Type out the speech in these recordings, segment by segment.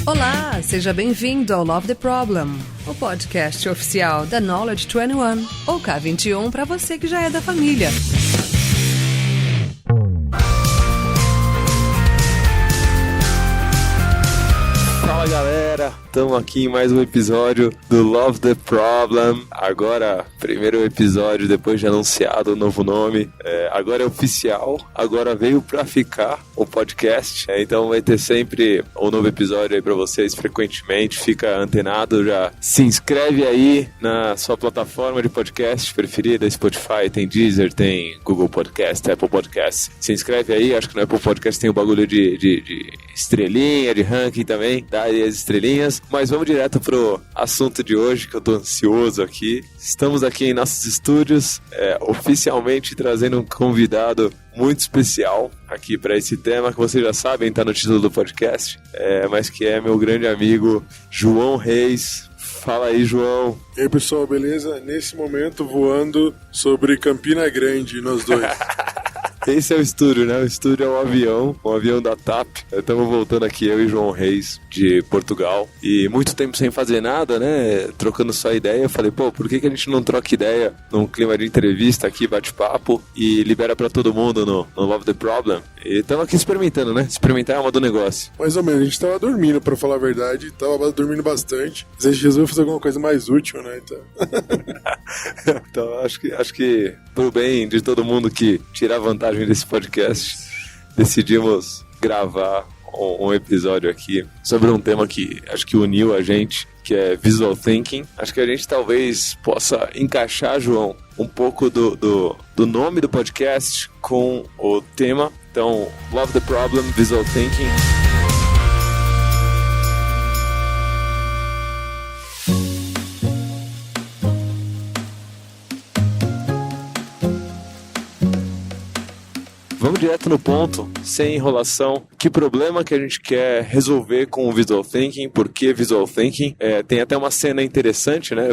Olá, seja bem-vindo ao Love the Problem, o podcast oficial da Knowledge 21, ou K21 para você que já é da família. Fala galera, estamos aqui em mais um episódio do Love the Problem. Agora, primeiro episódio depois de anunciado o novo nome. Agora é oficial, agora veio pra ficar o podcast. Então vai ter sempre um novo episódio aí pra vocês frequentemente. Fica antenado, já se inscreve aí na sua plataforma de podcast preferida. Spotify, tem Deezer, tem Google Podcast, Apple Podcast. Se inscreve aí, acho que no Apple Podcast tem o bagulho de estrelinha, de ranking também. Dá aí as estrelinhas. Mas vamos direto pro assunto de hoje, que eu tô ansioso aqui. Estamos aqui em nossos estúdios, oficialmente trazendo um convidado muito especial aqui para esse tema, que vocês já sabem, tá no título do podcast, mas que é meu grande amigo João Reis. Fala aí, João. E aí, pessoal, beleza? Nesse momento, voando sobre Campina Grande, nós dois. Esse é o estúdio, né? O estúdio é um avião da TAP. Estamos voltando aqui, eu e João Reis, de Portugal. E muito tempo sem fazer nada, né? Trocando só ideia. Eu falei, por que a gente não troca ideia num clima de entrevista aqui, bate-papo, e libera pra todo mundo no Love the Problem? E estamos aqui experimentando, né? Experimentar é uma do negócio. Mais ou menos, a gente tava dormindo, pra falar a verdade. Tava dormindo bastante. Mas a gente resolveu fazer alguma coisa mais útil, né? Então acho que pro bem de todo mundo que tirar vantagem desse podcast, decidimos gravar um episódio aqui sobre um tema que acho que uniu a gente, que é Visual Thinking. Acho que a gente talvez possa encaixar, João, um pouco do nome do podcast com o tema. Então, Love the Problem, Visual Thinking. Vamos direto no ponto, sem enrolação. Que problema que a gente quer resolver com o Visual Thinking? Por que Visual Thinking? Tem até uma cena interessante, né?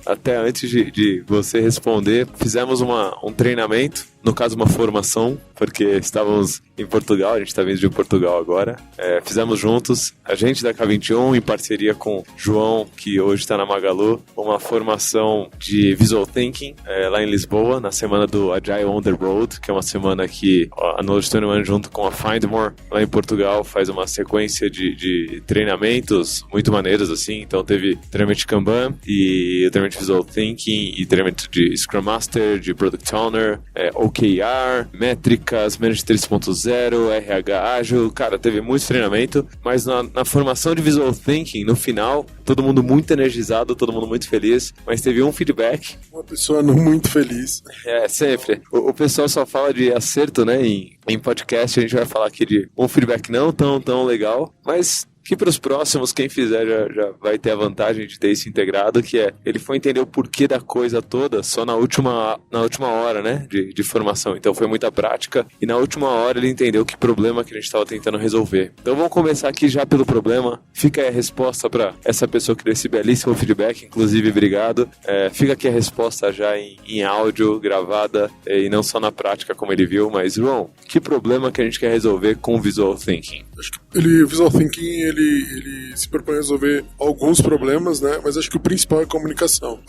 Até antes de você responder, fizemos um treinamento, no caso uma formação, porque estávamos em Portugal, a gente está vindo de Portugal agora. Fizemos juntos, a gente da K21, em parceria com João, que hoje está na Magalu, uma formação de Visual Thinking lá em Lisboa, na semana do Agile on the Road, que é uma semana que a Knowledge 21 junto com a Findmore, lá em Portugal, faz uma sequência de treinamentos muito maneiros, assim. Então teve treinamento de Kanban, e treinamento de Visual Thinking, e treinamento de Scrum Master, de Product Owner, OKR, métricas, Manage 3.0, RH ágil. Cara, teve muito treinamento, mas na formação de Visual Thinking, no final, todo mundo muito energizado, todo mundo muito feliz, mas teve um feedback. Uma pessoa não muito feliz. Sempre. O pessoal só fala de acerto, né? Em podcast a gente vai falar aqui de um feedback não tão legal, mas que para os próximos, quem fizer já vai ter a vantagem de ter isso integrado, que ele foi entender o porquê da coisa toda só na última hora, né, de formação. Então foi muita prática, e na última hora ele entendeu que problema que a gente estava tentando resolver. Então vamos começar aqui já pelo problema. Fica aí a resposta para essa pessoa que deu esse belíssimo feedback, inclusive, obrigado. Fica aqui a resposta já em áudio, gravada, e não só na prática como ele viu. Mas, João, que problema que a gente quer resolver com o Visual Thinking? Acho que o Visual Thinking ele se propõe a resolver alguns problemas, né? Mas acho que o principal é a comunicação.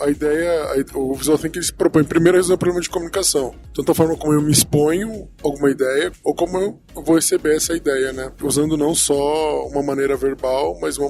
O Visual Thinking ele se propõe primeiro a resolver o problema de comunicação. Tanto a forma como eu me exponho alguma ideia, ou como eu vou receber essa ideia, né? Usando não só uma maneira verbal, mas uma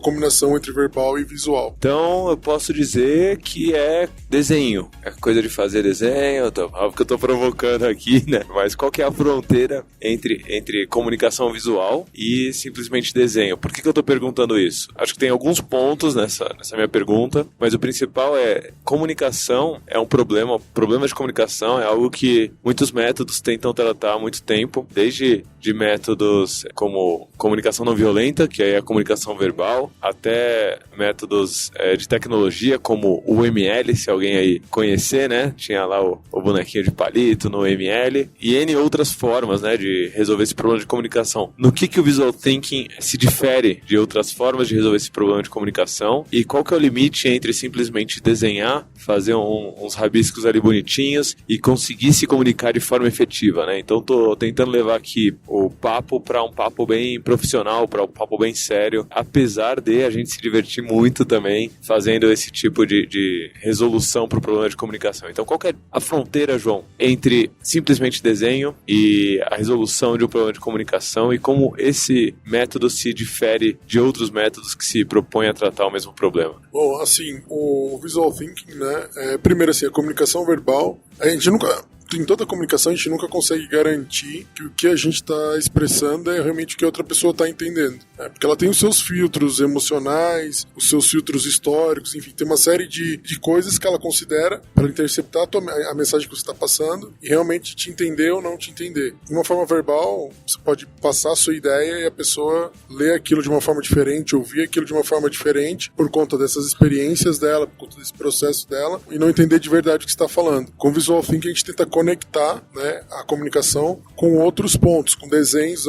combinação entre verbal e visual. Então eu posso dizer que é desenho. É coisa de fazer desenho, óbvio que eu tô provocando aqui, né? Mas qual que é a fronteira entre comunicação visual e simplesmente desenho? Por que eu tô perguntando isso? Acho que tem alguns pontos nessa minha pergunta, mas o principal é: comunicação é um problema. Problema de comunicação é algo que muitos métodos tentam tratar há muito tempo, desde de métodos como comunicação não violenta, que é a comunicação verbal, até métodos de tecnologia como o ML, se alguém aí conhecer, né? Tinha lá o bonequinho de palito no ML, e N outras formas, né, de resolver esse problema de comunicação. No que que o Visual Thinking se difere de outras formas de resolver esse problema de comunicação e qual que é o limite entre simplesmente desenhar, fazer uns rabiscos ali bonitinhos e conseguir se comunicar de forma efetiva, né? Então tô tentando levar aqui o papo para um papo bem profissional, para um papo bem sério, apesar de a gente se divertir muito também fazendo esse tipo de resolução para o problema de comunicação. Então qual que é a fronteira, João, entre simplesmente desenho e a resolução de um problema de comunicação e como esse método se difere de outros métodos que se propõem a tratar o mesmo problema? Bom, assim, o Visual Thinking, né, primeiro assim, a comunicação verbal, a gente nunca... Em toda a comunicação, a gente nunca consegue garantir que o que a gente está expressando é realmente o que a outra pessoa está entendendo. Né? Porque ela tem os seus filtros emocionais, os seus filtros históricos, enfim, tem uma série de coisas que ela considera para interceptar a mensagem que você está passando e realmente te entender ou não te entender. De uma forma verbal, você pode passar a sua ideia e a pessoa ler aquilo de uma forma diferente, ouvir aquilo de uma forma diferente por conta dessas experiências dela, por conta desse processo dela e não entender de verdade o que você está falando. Com o Visual Thinking, a gente tenta conectar, né, a comunicação com outros pontos, com desenhos,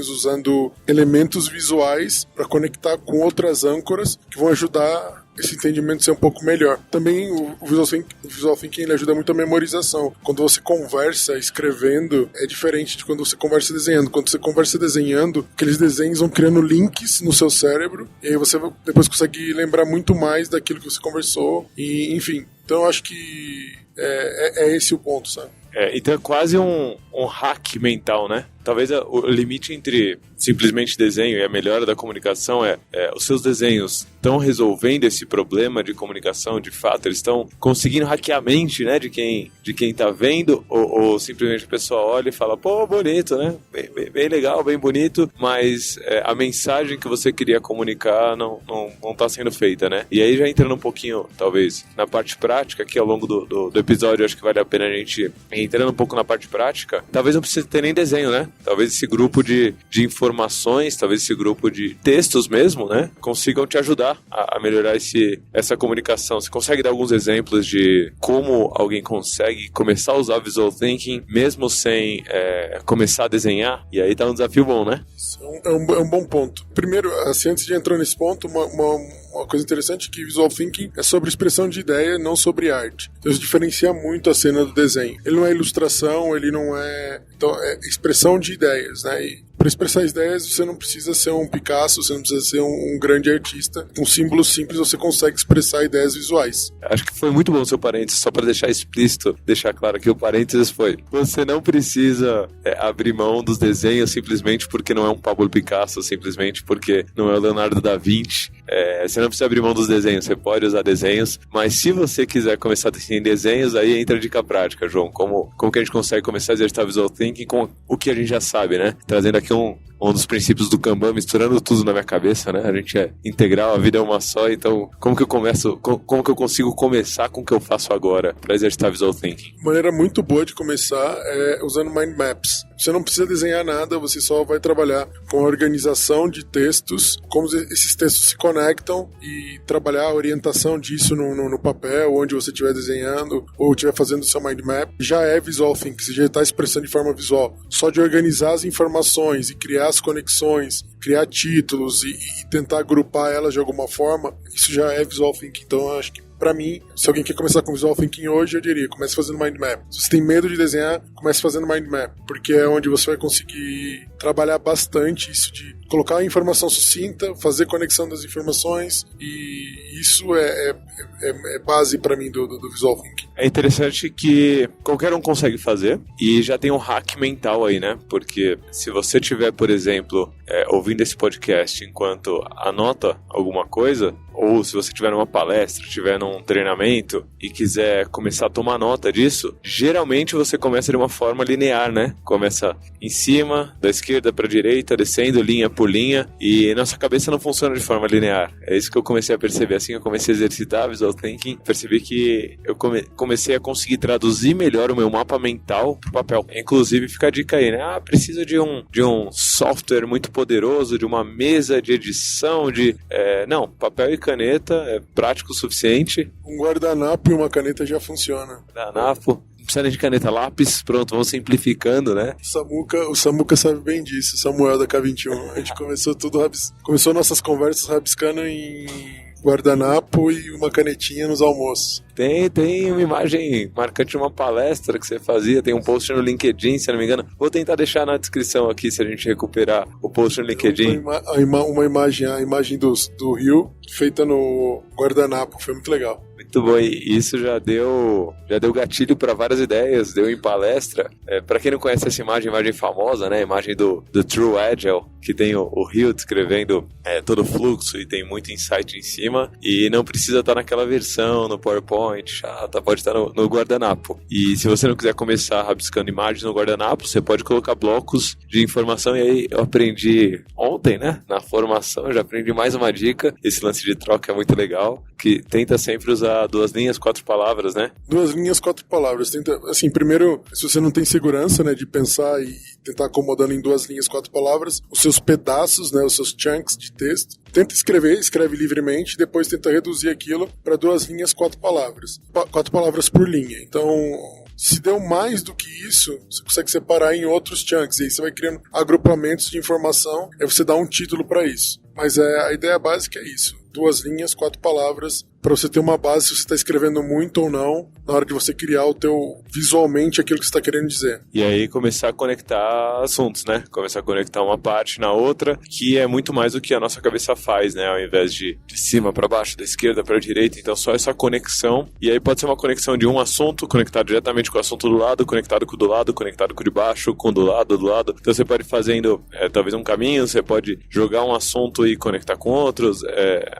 usando elementos visuais para conectar com outras âncoras que vão ajudar esse entendimento a ser um pouco melhor. Também o Visual Thinking ele ajuda muito a memorização. Quando você conversa escrevendo, é diferente de quando você conversa desenhando. Quando você conversa desenhando, aqueles desenhos vão criando links no seu cérebro e aí você depois consegue lembrar muito mais daquilo que você conversou e, enfim. Então eu acho que é esse o ponto, sabe? Então é quase um hack mental, né? Talvez o limite entre simplesmente desenho e a melhora da comunicação os seus desenhos estão resolvendo esse problema de comunicação, de fato, eles estão conseguindo hackear a mente, né, de quem tá vendo, ou simplesmente a pessoa olha e fala, pô, bonito, né? Bem legal, bem bonito, mas a mensagem que você queria comunicar não tá sendo feita, né? E aí já entrando um pouquinho, talvez, na parte prática, que ao longo do episódio acho que vale a pena a gente entrando um pouco na parte prática, talvez não precise ter nem desenho, né? Talvez esse grupo de informações, talvez esse grupo de textos mesmo, né? Consigam te ajudar a melhorar essa comunicação. Você consegue dar alguns exemplos de como alguém consegue começar a usar Visual Thinking mesmo sem começar a desenhar? E aí tá um desafio bom, né? É um bom ponto. Primeiro, assim, antes de entrar nesse ponto, uma coisa interessante é que Visual Thinking é sobre expressão de ideia, não sobre arte. Então isso diferencia muito a cena do desenho. Ele não é ilustração, ele não é... Então é expressão de ideias, né? E para expressar ideias você não precisa ser um Picasso, você não precisa ser um grande artista. Com símbolos simples você consegue expressar ideias visuais. Acho que foi muito bom o seu parênteses, só para deixar explícito, deixar claro que o parênteses foi: você não precisa abrir mão dos desenhos simplesmente porque não é um Pablo Picasso, simplesmente porque não é o Leonardo da Vinci. Você não precisa abrir mão dos desenhos, você pode usar desenhos, mas se você quiser começar a desenhar desenhos, aí entra a dica prática, João. Como que a gente consegue começar a exercitar Visual Thinking com o que a gente já sabe, né? Trazendo aqui um dos princípios do Kanban, misturando tudo na minha cabeça, né? A gente é integral, a vida é uma só, então como que eu consigo começar com o que eu faço agora para exercitar Visual Thinking? Uma maneira muito boa de começar é usando Mind Maps. Você não precisa desenhar nada, você só vai trabalhar com a organização de textos, como esses textos se conectam e trabalhar a orientação disso no papel, onde você estiver desenhando ou estiver fazendo o seu Mind Map. Já é Visual Thinking, você já está expressando de forma visual. Só de organizar as informações e criar as conexões, criar títulos e tentar agrupar elas de alguma forma, isso já é Visual Thinking. Então eu acho que pra mim, se alguém quer começar com Visual Thinking hoje, eu diria, comece fazendo Mind Map. Se você tem medo de desenhar, comece fazendo Mind Map, porque é onde você vai conseguir trabalhar bastante isso de colocar a informação sucinta, fazer conexão das informações, e isso é base pra mim do Visual Thinking. É interessante que qualquer um consegue fazer, e já tem um hack mental aí, né? Porque se você tiver, por exemplo, ouvindo esse podcast enquanto anota alguma coisa, ou se você estiver numa palestra, estiver num treinamento e quiser começar a tomar nota disso, geralmente você começa de uma forma linear, né? Começa em cima, da esquerda para a direita, descendo linha por linha, e nossa cabeça não funciona de forma linear. É isso que eu comecei a perceber. Assim eu comecei a exercitar Visual Thinking, percebi que eu comecei a conseguir traduzir melhor o meu mapa mental pro papel. Inclusive, fica a dica aí, né? Precisa de um software muito poderoso, de uma mesa de edição, não, papel e caneta é prático o suficiente. Um guardanapo e uma caneta já funciona. Guardanapo, não precisa de caneta lápis, pronto, vamos simplificando, né? O Samuca sabe bem disso, Samuel da K21. A gente começou começou nossas conversas rabiscando em guardanapo e uma canetinha nos almoços. Tem uma imagem marcante de uma palestra que você fazia, tem um post no LinkedIn, se não me engano. Vou tentar deixar na descrição aqui, se a gente recuperar o post no LinkedIn. A imagem do Rio, feita no guardanapo, foi muito legal. Muito bom, e isso já deu gatilho para várias ideias, deu em palestra. Para quem não conhece essa imagem famosa, né? A imagem do True Agile, que tem o Rio descrevendo todo o fluxo e tem muito insight em cima, e não precisa estar naquela versão, no PowerPoint, chata, pode estar no guardanapo. E se você não quiser começar rabiscando imagens no guardanapo, você pode colocar blocos de informação, e aí eu aprendi ontem, né? Na formação, eu já aprendi mais uma dica, esse lance de troca é muito legal, que tenta sempre usar 2 linhas, 4 palavras, né? 2 linhas, 4 palavras. Tenta, assim, primeiro, se você não tem segurança, né, de pensar e tentar acomodando em 2 linhas, 4 palavras, os seus pedaços, né, os seus chunks de texto, tenta escreve livremente, depois tenta reduzir aquilo para 2 linhas, 4 palavras. 4 palavras por linha. Então, se deu mais do que isso, você consegue separar em outros chunks, e aí você vai criando agrupamentos de informação, aí você dá um título para isso. Mas a ideia básica é isso. 2 linhas, 4 palavras, para você ter uma base se você está escrevendo muito ou não, na hora de você criar visualmente aquilo que você está querendo dizer. E aí começar a conectar assuntos, né? Começar a conectar uma parte na outra, que é muito mais do que a nossa cabeça faz, né? Ao invés de cima para baixo, da esquerda para a direita, então só essa conexão. E aí pode ser uma conexão de um assunto, conectado diretamente com o assunto do lado, conectado com o do lado, conectado com o de baixo, com o do lado. Então você pode ir fazendo talvez um caminho, você pode jogar um assunto e conectar com outros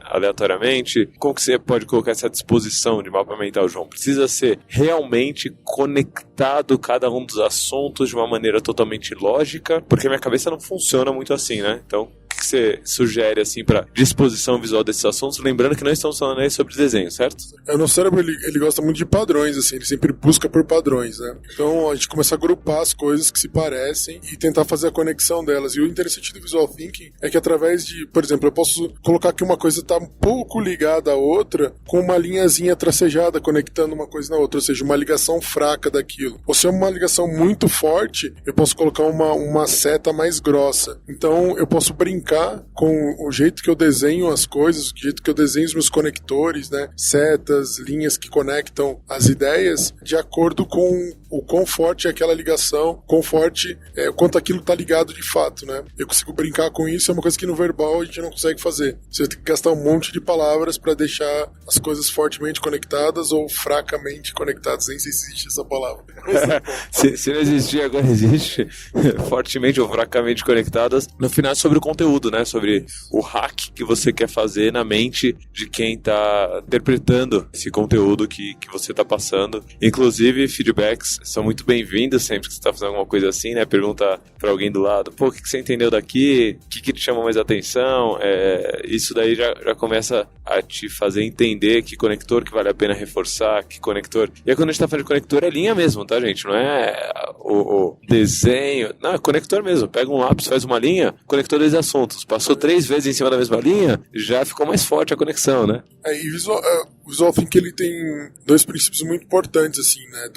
aleatoriamente. Como que você pode colocar essa disposição de mapa mental, João? Precisa ser realmente conectado cada um dos assuntos de uma maneira totalmente lógica, porque minha cabeça não funciona muito assim, né? Então, o que você sugere, assim, para disposição visual desses assuntos? Lembrando que não estamos falando aí sobre desenho, certo? O nosso cérebro, ele gosta muito de padrões, assim, ele sempre busca por padrões, né? Então, a gente começa a agrupar as coisas que se parecem e tentar fazer a conexão delas. E o interessante do Visual Thinking é que através de, por exemplo, eu posso colocar que uma coisa está um pouco ligada à outra com uma linhazinha tracejada conectando uma coisa na outra, ou seja, uma ligação fraca daquilo. Ou se é uma ligação muito forte, eu posso colocar uma seta mais grossa. Então, eu posso brincar com o jeito que eu desenho as coisas, o jeito que eu desenho os meus conectores, né? Setas, linhas que conectam as ideias, de acordo com o quão forte é aquela ligação, quão forte quanto aquilo está ligado de fato, né? Eu consigo brincar com isso, é uma coisa que no verbal a gente não consegue fazer. Você tem que gastar um monte de palavras para deixar as coisas fortemente conectadas ou fracamente conectadas, nem sei se existe essa palavra. se não existir, agora existe. Fortemente ou fracamente conectadas. No final é sobre o conteúdo, né? Sobre o hack que você quer fazer na mente de quem está interpretando esse conteúdo que você está passando. Inclusive, feedbacks são muito bem-vindos sempre que você está fazendo alguma coisa assim, né? Pergunta para alguém do lado, pô, o que você entendeu daqui? O que te chamou mais atenção? Isso daí já começa a te fazer entender que conector que vale a pena reforçar, que conector... E aí quando a gente está falando de conector, é linha mesmo, tá, gente? Não é o desenho... Não, é conector mesmo. Pega um lápis, faz uma linha, conector 2 assuntos. Passou 3 vezes em cima da mesma linha, já ficou mais forte a conexão, né? O Visual Thinking, ele tem 2 princípios muito importantes, assim, né?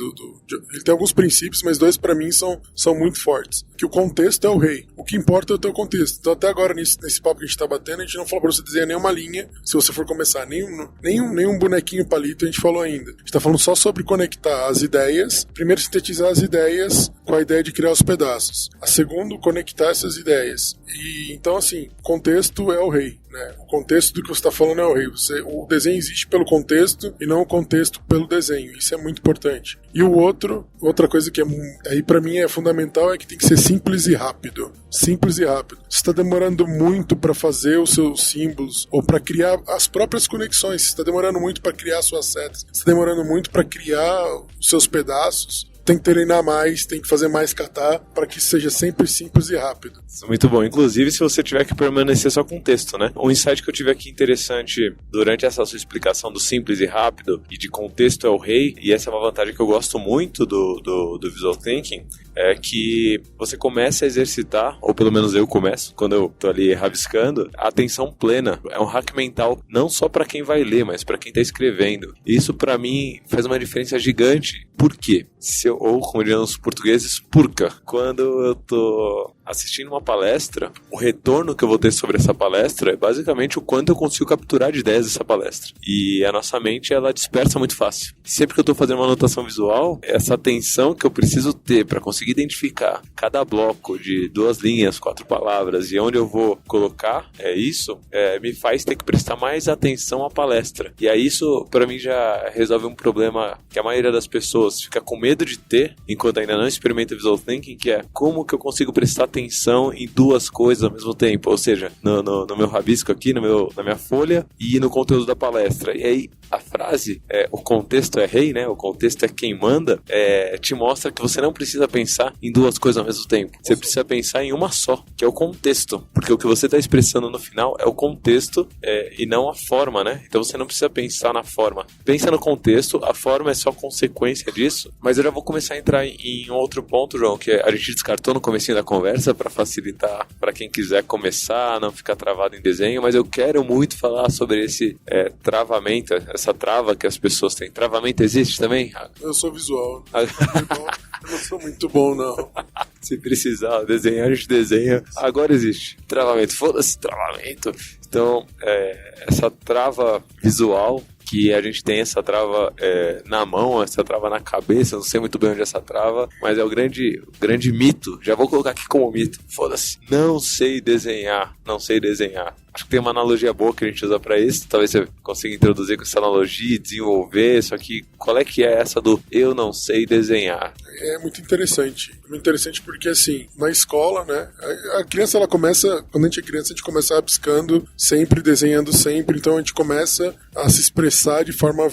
Ele tem alguns princípios, mas 2 para mim são muito fortes. Que o contexto é o rei. O que importa é o teu contexto. Então até agora, nesse papo que a gente tá batendo, a gente não falou pra você desenhar nenhuma linha, se você for começar, nenhum bonequinho palito a gente falou ainda. A gente tá falando só sobre conectar as ideias, primeiro sintetizar as ideias com a ideia de criar os pedaços. A segundo, conectar essas ideias. E então, assim, contexto é o rei, né? O contexto do que você está falando é o rei. O desenho existe pelo contexto e não o contexto pelo desenho. Isso é muito importante. E outra coisa que aí para mim é fundamental é que tem que ser simples e rápido. Simples e rápido. Se está demorando muito para fazer os seus símbolos ou para criar as próprias conexões, se está demorando muito para criar suas setas, se está demorando muito para criar os seus pedaços, tem que treinar mais, tem que fazer mais kata para que isso seja sempre simples e rápido. Muito bom. Inclusive, se você tiver que permanecer só com texto, né? Um insight que eu tive aqui interessante durante essa sua explicação do simples e rápido e de contexto é o rei, e essa é uma vantagem que eu gosto muito do Visual Thinking, é que você começa a exercitar, ou pelo menos eu começo, quando eu tô ali rabiscando, a atenção plena. É um hack mental não só para quem vai ler, mas para quem tá escrevendo. Isso para mim faz uma diferença gigante. Por quê? Ou, como diriam os portugueses, purca. Quando eu tô assistindo uma palestra, o retorno que eu vou ter sobre essa palestra é basicamente o quanto eu consigo capturar de ideias dessa palestra. E a nossa mente, ela dispersa muito fácil. Sempre que eu estou fazendo uma anotação visual, essa atenção que eu preciso ter para conseguir identificar cada bloco de 2 linhas, 4 palavras e onde eu vou colocar me faz ter que prestar mais atenção à palestra. E aí isso, para mim, já resolve um problema que a maioria das pessoas fica com medo de ter, enquanto ainda não experimenta Visual Thinking, que é como que eu consigo prestar atenção em 2 coisas ao mesmo tempo, ou seja, no meu rabisco aqui, na minha folha e no conteúdo da palestra. E aí a frase, o contexto é rei, né? O contexto é quem manda, te mostra que você não precisa pensar em 2 coisas ao mesmo tempo. Você precisa pensar em uma só, que é o contexto, porque o que você está expressando no final é o contexto e não a forma, né? Então você não precisa pensar na forma. Pensa no contexto, a forma é só consequência disso. Mas eu já vou começar a entrar em outro ponto, João, que a gente descartou no comecinho da conversa para facilitar para quem quiser começar, não ficar travado em desenho, mas eu quero muito falar sobre esse travamento, essa trava que as pessoas têm. Travamento existe também? Eu sou visual. Eu não sou muito bom, não. Se precisar desenhar, a gente desenha. Agora existe travamento. Foda-se, travamento. Então, essa trava visual, que a gente tem essa trava na mão, essa trava na cabeça, não sei muito bem onde é essa trava, mas é o grande mito. Já vou colocar aqui como mito. Foda-se, não sei desenhar. Acho que tem uma analogia boa que a gente usa pra isso. Talvez você consiga introduzir com essa analogia e desenvolver. Só que qual é que é essa do eu não sei desenhar? É muito interessante. Muito interessante porque, assim, na escola, né, a criança, ela começa, quando a gente é criança, a gente começa rabiscando sempre, desenhando sempre. Então a gente começa a se expressar de forma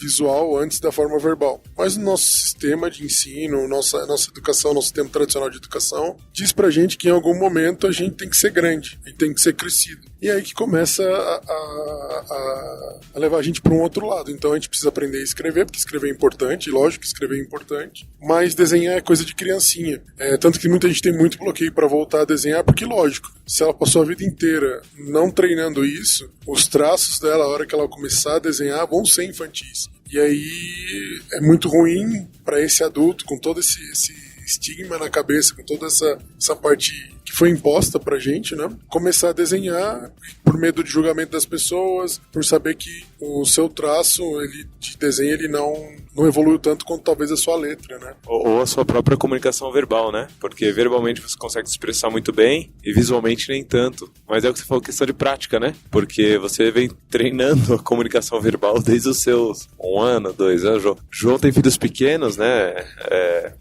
visual antes da forma verbal. Mas o nosso sistema de ensino, nossa educação, nosso sistema tradicional de educação, diz pra gente que em algum momento a gente tem que ser grande, a gente tem que ser crescido. E aí que começa a levar a gente para um outro lado. Então a gente precisa aprender a escrever, porque escrever é importante, lógico que escrever é importante, mas desenhar é coisa de criancinha. Tanto que muita gente tem muito bloqueio para voltar a desenhar, porque lógico, se ela passou a vida inteira não treinando isso, os traços dela, a hora que ela começar a desenhar, vão ser infantis. E aí é muito ruim para esse adulto, com todo esse estigma na cabeça, com toda essa parte que foi imposta pra gente, né? Começar a desenhar por medo de julgamento das pessoas, por saber que o seu traço de desenho ele não evoluiu tanto quanto talvez a sua letra, né? Ou a sua própria comunicação verbal, né? Porque verbalmente você consegue se expressar muito bem e visualmente nem tanto. Mas é o que você falou, questão de prática, né? Porque você vem treinando a comunicação verbal desde os seus 1 ano, 2 anos. João tem filhos pequenos, né?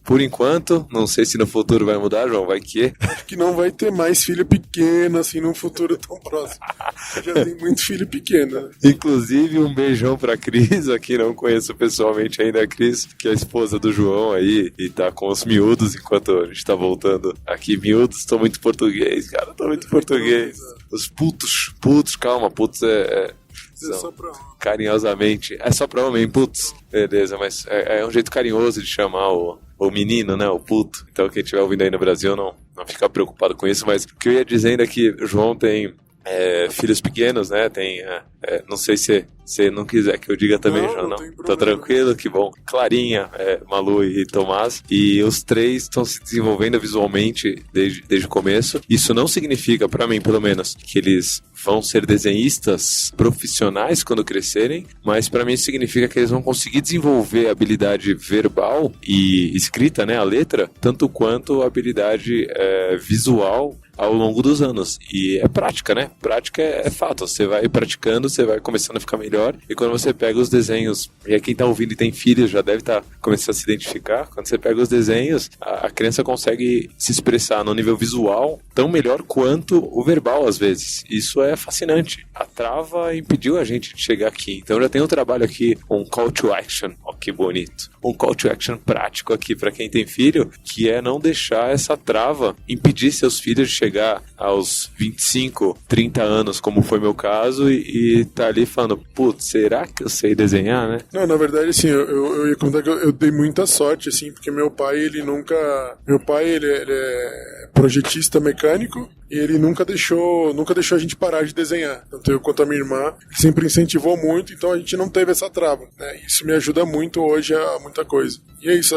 Por enquanto, não sei se no futuro vai mudar, João, vai que... Acho que não vai ter mais filho pequeno, assim, num futuro tão próximo. Já tem muito filho pequeno. Né? Inclusive, um beijão pra Cris, aqui não conheço pessoalmente ainda a Cris, que é a esposa do João aí, e tá com os miúdos, enquanto a gente tá voltando aqui. Miúdos, tô muito português, cara, tô muito português. Os putos, calma, putos só pra... carinhosamente, é só pra homem, putos, beleza, mas é um jeito carinhoso de chamar o menino, né, o puto. Então quem estiver ouvindo aí no Brasil não fica preocupado com isso, mas o que eu ia dizendo é que o João tem filhos pequenos, né, tem, não sei se você não quiser que eu diga também, João, não? Tô tranquilo, que bom. Clarinha, Malu e Tomás, e os 3 estão se desenvolvendo visualmente desde o começo. Isso não significa, pra mim pelo menos, que eles vão ser desenhistas profissionais quando crescerem, mas pra mim significa que eles vão conseguir desenvolver a habilidade verbal e escrita, né, a letra, tanto quanto a habilidade visual ao longo dos anos. E é prática, né? Prática é fato. Você vai praticando, você vai começando a ficar melhor. E quando você pega os desenhos, e aí quem tá ouvindo e tem filhos já deve estar começando a se identificar, quando você pega os desenhos, a criança consegue se expressar no nível visual tão melhor quanto o verbal, às vezes. Isso é fascinante. A trava impediu a gente de chegar aqui. Então já tem um trabalho aqui, um call to action, ó que bonito. Um call to action prático aqui para quem tem filho, que é não deixar essa trava impedir seus filhos de chegar aos 25, 30 anos, como foi meu caso, e tá ali falando, putz, será que eu sei desenhar, né? Não, na verdade, assim, eu ia contar que eu dei muita sorte, assim, porque meu pai, ele é projetista mecânico, e ele nunca deixou a gente parar de desenhar. Tanto eu quanto a minha irmã, ele sempre incentivou muito, então a gente não teve essa trava, né? Isso me ajuda muito hoje a muita coisa. E é isso,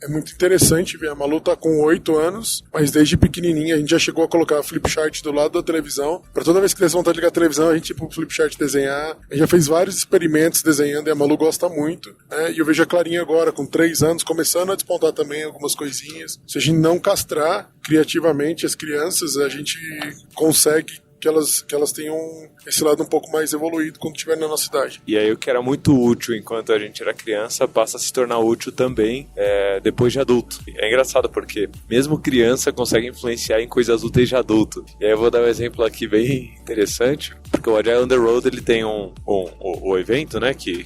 é muito interessante ver, a Malu tá com 8 anos, mas desde pequenininha a gente já chegou a colocar flipchart do lado da televisão. Pra toda vez que eles vão estar ligar a televisão, a gente ir pro flipchart desenhar. A gente já fez vários experimentos desenhando e a Malu gosta muito, né? E eu vejo a Clarinha agora, com 3 anos, começando a despontar também algumas coisinhas. Se a gente não castrar criativamente as crianças, a gente consegue que elas tenham esse lado um pouco mais evoluído quando estiver na nossa idade. E aí o que era muito útil enquanto a gente era criança passa a se tornar útil também depois de adulto. É engraçado porque mesmo criança consegue influenciar em coisas úteis de adulto. E aí eu vou dar um exemplo aqui bem interessante, porque o Agile on the Road ele tem o evento, né, que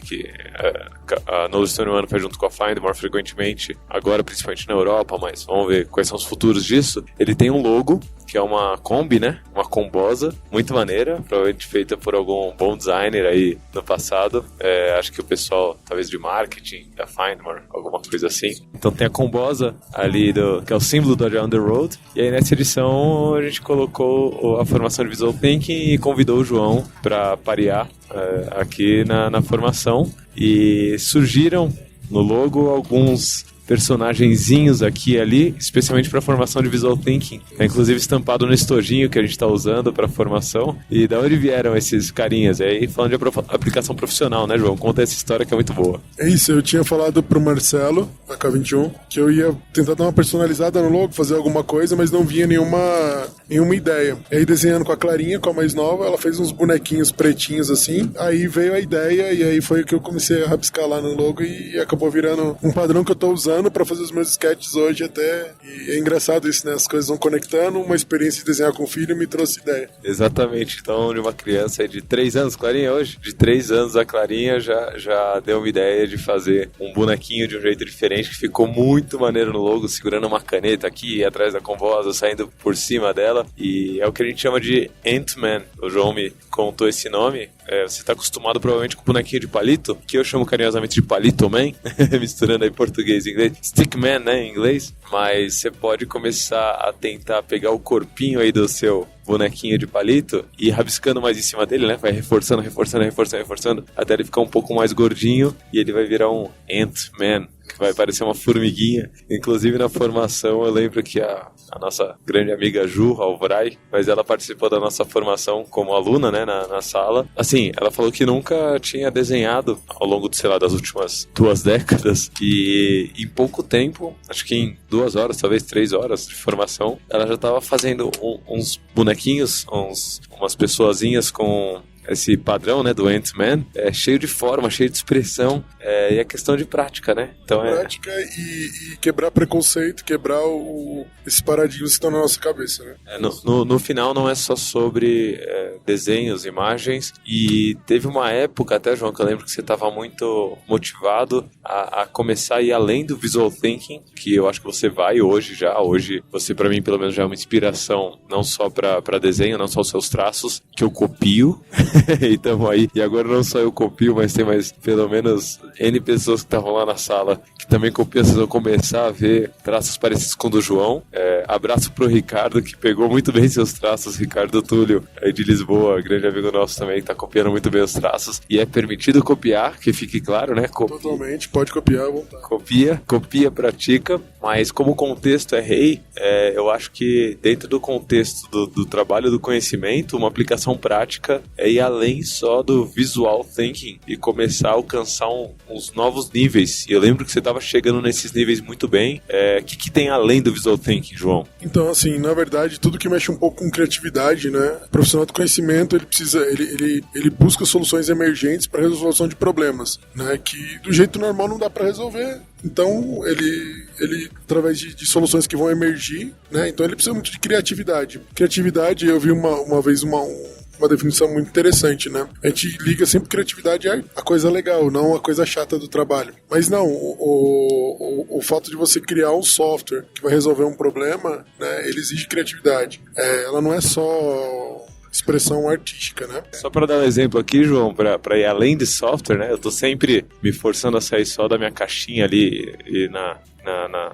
a Knowledge 21 faz junto com a Findmore frequentemente, agora principalmente na Europa, mas vamos ver quais são os futuros disso. Ele tem um logo, que é uma Kombi, né? Uma combosa, muito maneira, provavelmente feita por algum bom designer aí no passado. Acho que o pessoal, talvez de marketing, da Findmore, alguma coisa assim. Então tem a combosa ali, que é o símbolo do Agile on the Road. E aí nessa edição a gente colocou a formação de Visual Thinking e convidou o João para parear aqui na formação. E surgiram no logo alguns personagenzinhos aqui e ali, especialmente para formação de Visual Thinking. É inclusive estampado no estojinho que a gente está usando para formação. E da onde vieram esses carinhas? Aí falando de aplicação profissional, né, João? Conta essa história que é muito boa. É isso, eu tinha falado pro Marcelo, da K21, que eu ia tentar dar uma personalizada no logo, fazer alguma coisa, mas não vinha nenhuma ideia. E aí desenhando com a Clarinha, com a mais nova, ela fez uns bonequinhos pretinhos assim, aí veio a ideia e aí foi que eu comecei a rabiscar lá no logo e acabou virando um padrão que eu tô usando para fazer os meus sketches hoje até. E é engraçado isso, né? As coisas vão conectando, uma experiência de desenhar com o filho me trouxe ideia. Exatamente, então de uma criança de 3 anos, Clarinha hoje, de 3 anos a Clarinha já deu uma ideia de fazer um bonequinho de um jeito diferente, que ficou muito maneiro no logo, segurando uma caneta aqui atrás da combosa, saindo por cima dela, e é o que a gente chama de Ant-Man. O João me contou esse nome. Você está acostumado provavelmente com o bonequinho de palito, que eu chamo carinhosamente de Palito Man, misturando aí português e inglês, Stickman, né, em inglês, mas você pode começar a tentar pegar o corpinho aí do seu bonequinho de palito e ir rabiscando mais em cima dele, né, vai reforçando, até ele ficar um pouco mais gordinho e ele vai virar um Ant-Man, que vai parecer uma formiguinha. Inclusive na formação eu lembro que a nossa grande amiga Ju Alvray, mas ela participou da nossa formação como aluna, né, na sala. Assim, ela falou que nunca tinha desenhado ao longo, sei lá, das últimas 2 décadas, e em pouco tempo, acho que em 2 horas, talvez 3 horas de formação, ela já estava fazendo uns bonequinhos, umas pessoazinhas com esse padrão, né, do Ant-Man, cheio de forma, cheio de expressão, e é questão de prática, né? Então prática e quebrar preconceito, quebrar esses paradigmas que estão na nossa cabeça, né? No final não é só sobre desenhos, imagens, e teve uma época até, João, que eu lembro que você estava muito motivado a começar a ir além do Visual Thinking, que eu acho que você vai hoje você para mim pelo menos já é uma inspiração, não só para desenho, não só os seus traços, que eu copio, e tamo aí, e agora não só eu copio, mas tem mais pelo menos N pessoas que estavam lá na sala que também copiam. Vocês vão começar a ver traços parecidos com o do João. Abraço pro Ricardo, que pegou muito bem seus traços, Ricardo Túlio, aí de Lisboa, grande amigo nosso também, que tá copiando muito bem os traços, e é permitido copiar, que fique claro, né? Totalmente, pode copiar à vontade. Copia, pratica, mas como o contexto é rei, eu acho que dentro do contexto do trabalho do conhecimento, uma aplicação prática é ir além só do visual thinking e começar a alcançar uns novos níveis. E eu lembro que você estava chegando nesses níveis muito bem. O que tem além do visual thinking, João? Então, assim, na verdade, tudo que mexe um pouco com criatividade, né? O profissional do conhecimento, ele busca soluções emergentes para resolução de problemas, né? Que do jeito normal não dá para resolver. Então, ele através de soluções que vão emergir, né? Então, ele precisa muito de criatividade. Criatividade, eu vi uma vez um uma definição muito interessante, né? A gente liga sempre criatividade à coisa legal, não a coisa chata do trabalho. Mas não, o fato de você criar um software que vai resolver um problema, né, ele exige criatividade. Ela não é só expressão artística, né? Só para dar um exemplo aqui, João, para ir além de software, né? Eu tô sempre me forçando a sair só da minha caixinha ali e na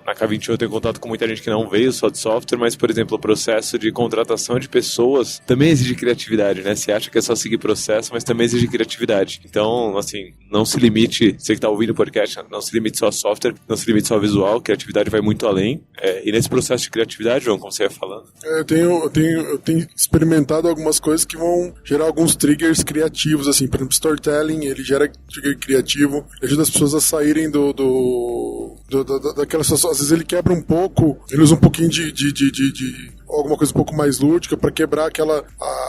K21 eu tenho contato com muita gente que não veio só de software, mas, por exemplo, o processo de contratação de pessoas também exige criatividade, né? Você acha que é só seguir processo, mas também exige criatividade. Então, assim, não se limite, você que está ouvindo o podcast, não se limite só a software, não se limite só a visual, criatividade vai muito além. E nesse processo de criatividade, João, como você ia falando? Eu tenho experimentado algumas coisas que vão gerar alguns triggers criativos, assim, por exemplo, storytelling, ele gera trigger criativo, ajuda as pessoas a saírem daquela situação. Às vezes ele quebra um pouco, ele usa um pouquinho de alguma coisa um pouco mais lúdica para quebrar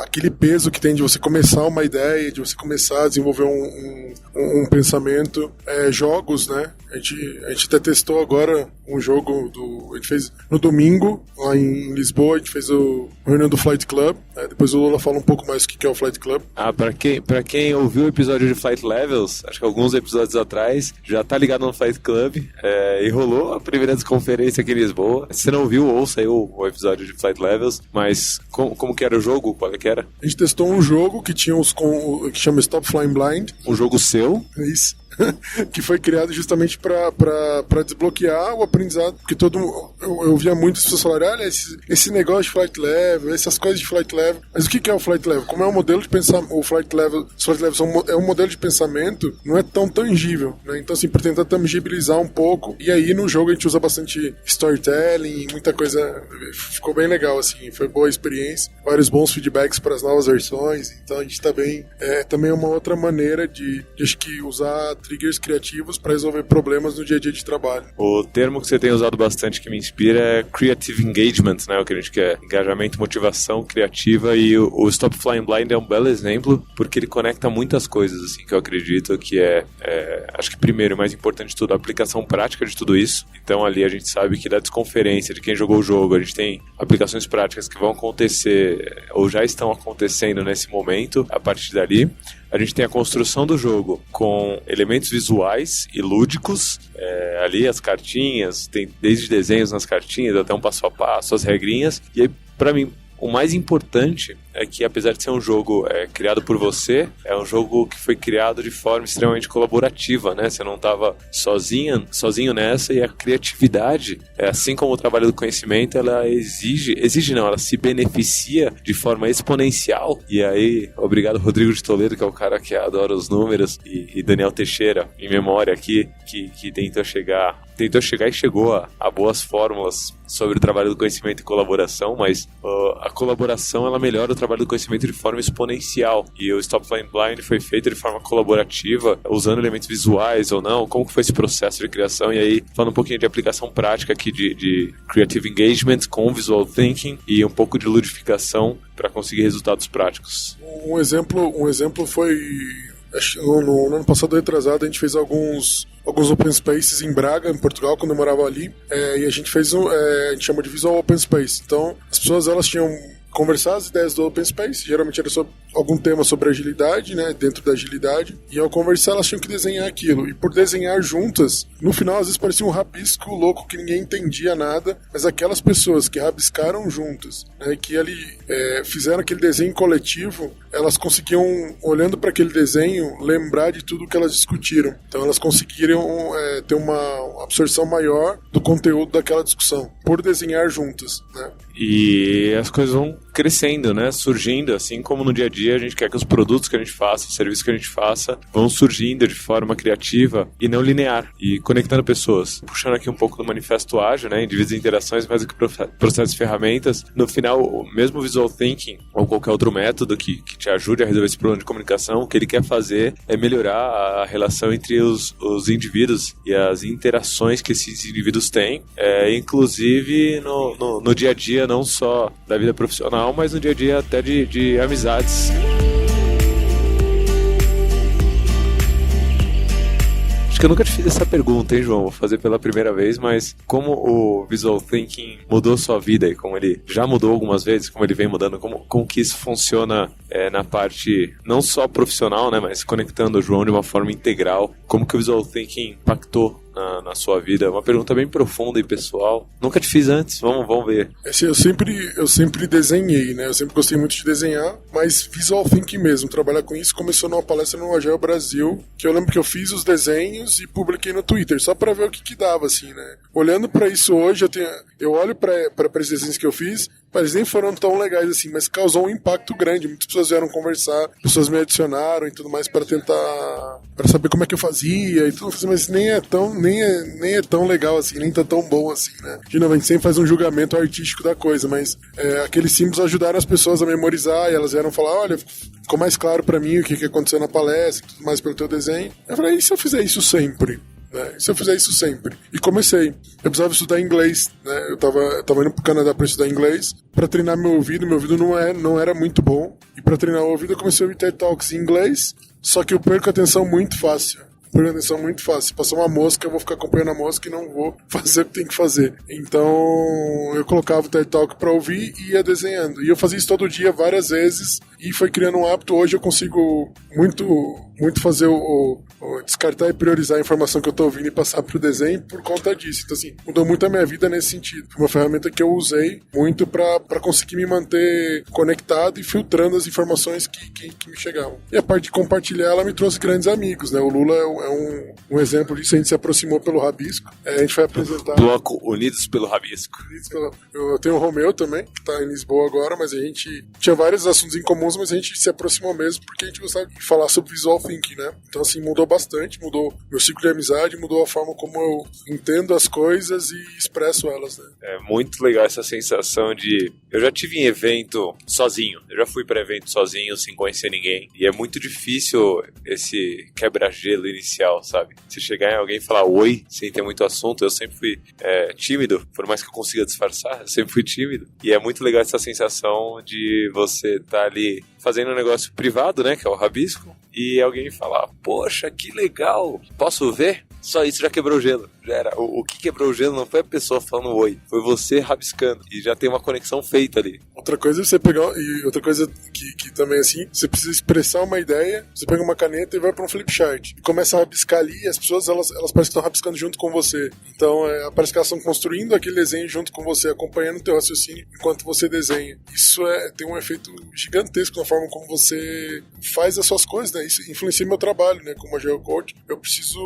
aquele peso que tem de você começar uma ideia, de você começar a desenvolver um pensamento. Jogos, né? A gente até testou agora um jogo a gente fez no domingo, lá em Lisboa, a gente fez o reunião do Flight Club. Depois o Lula fala um pouco mais o que é o Flight Club. Pra quem ouviu o episódio de Flight Levels, acho que alguns episódios atrás, já tá ligado no Flight Club, e rolou a primeira desconferência aqui em Lisboa. Se você não ouviu, ouça aí o episódio de Flight Levels, mas como que era o jogo? Qual é que era? A gente testou um jogo que tinha que chama Stop Flying Blind. Um jogo seu? Isso. Que foi criado justamente para desbloquear o aprendizado, porque eu via muitas pessoas falarem, olha, esse negócio de flight level, essas coisas de flight level, mas o que é o flight level? Como é um modelo de pensamento, os flight levels é um modelo de pensamento, não é tão tangível, né? Então assim, para tentar tangibilizar um pouco, e aí no jogo a gente usa bastante storytelling, muita coisa, ficou bem legal, assim, foi boa a experiência, vários bons feedbacks para as novas versões, então a gente tá bem, também é uma outra maneira de acho que usar triggers criativos para resolver problemas no dia a dia de trabalho. O termo que você tem usado bastante que me inspira é Creative Engagement, né? O que a gente quer, engajamento, motivação criativa, e o Stop Flying Blind é um belo exemplo, porque ele conecta muitas coisas, assim, que eu acredito que acho que primeiro, mais importante de tudo, a aplicação prática de tudo isso. Então ali a gente sabe que da desconferência de quem jogou o jogo, a gente tem aplicações práticas que vão acontecer ou já estão acontecendo nesse momento, a partir dali. A gente tem a construção do jogo com elementos visuais e lúdicos, ali as cartinhas, tem desde desenhos nas cartinhas até um passo a passo, as regrinhas, e aí, para mim, o mais importante é que, apesar de ser um jogo criado por você, é um jogo que foi criado de forma extremamente colaborativa, né? Você não estava sozinho nessa, e a criatividade, assim como o trabalho do conhecimento, ela ela se beneficia de forma exponencial. E aí, obrigado Rodrigo de Toledo, que é o cara que adora os números, e Daniel Teixeira, em memória aqui, que tentou chegar e chegou a boas fórmulas sobre o trabalho do conhecimento e colaboração, mas a colaboração, ela melhora o trabalho do conhecimento de forma exponencial, e o Stop Flying Blind foi feito de forma colaborativa, usando elementos visuais ou não. Como que foi esse processo de criação? E aí, falando um pouquinho de aplicação prática aqui de Creative Engagement com Visual Thinking e um pouco de ludificação para conseguir resultados práticos. Um exemplo foi, no ano passado, retrasado, a gente fez alguns open spaces em Braga, em Portugal, quando eu morava ali, e a gente fez a gente chama de Visual Open Space. Então, as pessoas, elas tinham conversar as ideias do Open Space, geralmente era sobre algum tema sobre agilidade, né, dentro da agilidade, e ao conversar elas tinham que desenhar aquilo, e por desenhar juntas, no final às vezes parecia um rabisco louco que ninguém entendia nada, mas aquelas pessoas que rabiscaram juntas, né, que ali fizeram aquele desenho coletivo, elas conseguiam, olhando para aquele desenho, lembrar de tudo que elas discutiram. Então elas conseguiram ter uma absorção maior do conteúdo daquela discussão, por desenhar juntas, né. E as coisas vão crescendo, né? Surgindo, assim como no dia a dia a gente quer que os produtos que a gente faça, os serviços que a gente faça, vão surgindo de forma criativa e não linear, e conectando pessoas. Puxando aqui um pouco do Manifesto Ágil, né? Indivíduos e interações, mais do que processos e ferramentas. No final, o mesmo Visual Thinking ou qualquer outro método que te ajude a resolver esse problema de comunicação, o que ele quer fazer é melhorar a relação entre os indivíduos e as interações que esses indivíduos têm, inclusive no dia a dia, não só da vida profissional, mas no dia a dia até de amizades. Acho que eu nunca te fiz essa pergunta, hein, João? Vou fazer pela primeira vez, mas como o Visual Thinking mudou sua vida e como ele já mudou algumas vezes, como ele vem mudando, como que isso funciona na parte não só profissional, né, mas conectando o João de uma forma integral, como que o Visual Thinking impactou na sua vida? Uma pergunta bem profunda e pessoal. Nunca te fiz antes, vamos ver. Eu sempre desenhei, né? Eu sempre gostei muito de desenhar, mas Visual Thinking mesmo, trabalhar com isso começou numa palestra no Agile Brasil, que eu lembro que eu fiz os desenhos e publiquei no Twitter, só pra ver o que dava, assim, né? Olhando pra isso hoje, eu olho pra esses desenhos que eu fiz, mas nem foram tão legais assim, mas causou um impacto grande. Muitas pessoas vieram conversar, pessoas me adicionaram e tudo mais para tentar, para saber como é que eu fazia e tudo, mas nem é tão legal assim, nem tá tão bom assim, né? De novo, a gente sempre faz um julgamento artístico da coisa, mas aqueles símbolos ajudaram as pessoas a memorizar e elas vieram falar, olha, ficou mais claro para mim o que aconteceu na palestra e tudo mais pelo teu desenho. Eu falei, e se eu fizer isso sempre? Se eu fizer isso sempre. E comecei. Eu precisava estudar inglês, né? Eu tava indo pro Canadá para estudar inglês, para treinar meu ouvido não era muito bom. E para treinar o ouvido eu comecei a ouvir TED Talks em inglês, só que eu perco a atenção muito fácil. Passou uma mosca, eu vou ficar acompanhando a mosca e não vou fazer o que tem que fazer. Então eu colocava o TED Talk pra ouvir e ia desenhando. E eu fazia isso todo dia, várias vezes, e foi criando um hábito. Hoje eu consigo muito fazer descartar e priorizar a informação que eu tô ouvindo e passar pro desenho por conta disso. Então assim, mudou muito a minha vida nesse sentido. Foi uma ferramenta que eu usei muito pra conseguir me manter conectado e filtrando as informações que me chegavam. E a parte de compartilhar, ela me trouxe grandes amigos, né? O Lula é um exemplo disso. A gente se aproximou pelo Rabisco. A gente foi apresentar... Bloco Unidos pelo Rabisco. Eu tenho o Romeu também, que tá em Lisboa agora, mas a gente tinha vários assuntos em comuns, mas a gente se aproximou mesmo porque a gente gostava de falar sobre Visual Thinking, né? Então assim, mudou bastante, mudou meu ciclo de amizade, mudou a forma como eu entendo as coisas e expresso elas, né? É muito legal essa sensação de... Eu já tive em evento sozinho, eu já fui para evento sozinho, sem conhecer ninguém, e é muito difícil esse quebra-gelo inicial, sabe? Você chegar em alguém e falar oi, sem ter muito assunto. Eu sempre fui tímido, por mais que eu consiga disfarçar, eu sempre fui tímido, e é muito legal essa sensação de você estar ali fazendo um negócio privado, né, que é o Rabisco, e alguém falar, poxa, que legal, posso ver? Só isso já quebrou o gelo. Já era. O que quebrou o gelo não foi a pessoa falando oi, foi você rabiscando, e já tem uma conexão feita ali. Outra coisa é você pegar, e outra coisa que também assim, você precisa expressar uma ideia, você pega uma caneta e vai para um flip chart, e começa a rabiscar ali, e as pessoas elas parecem que estão rabiscando junto com você. Então parece que elas estão construindo aquele desenho junto com você, acompanhando o teu raciocínio enquanto você desenha. Isso tem um efeito gigantesco na forma como você faz as suas coisas, né? Isso influencia meu trabalho, né? Como Agile Coach, eu preciso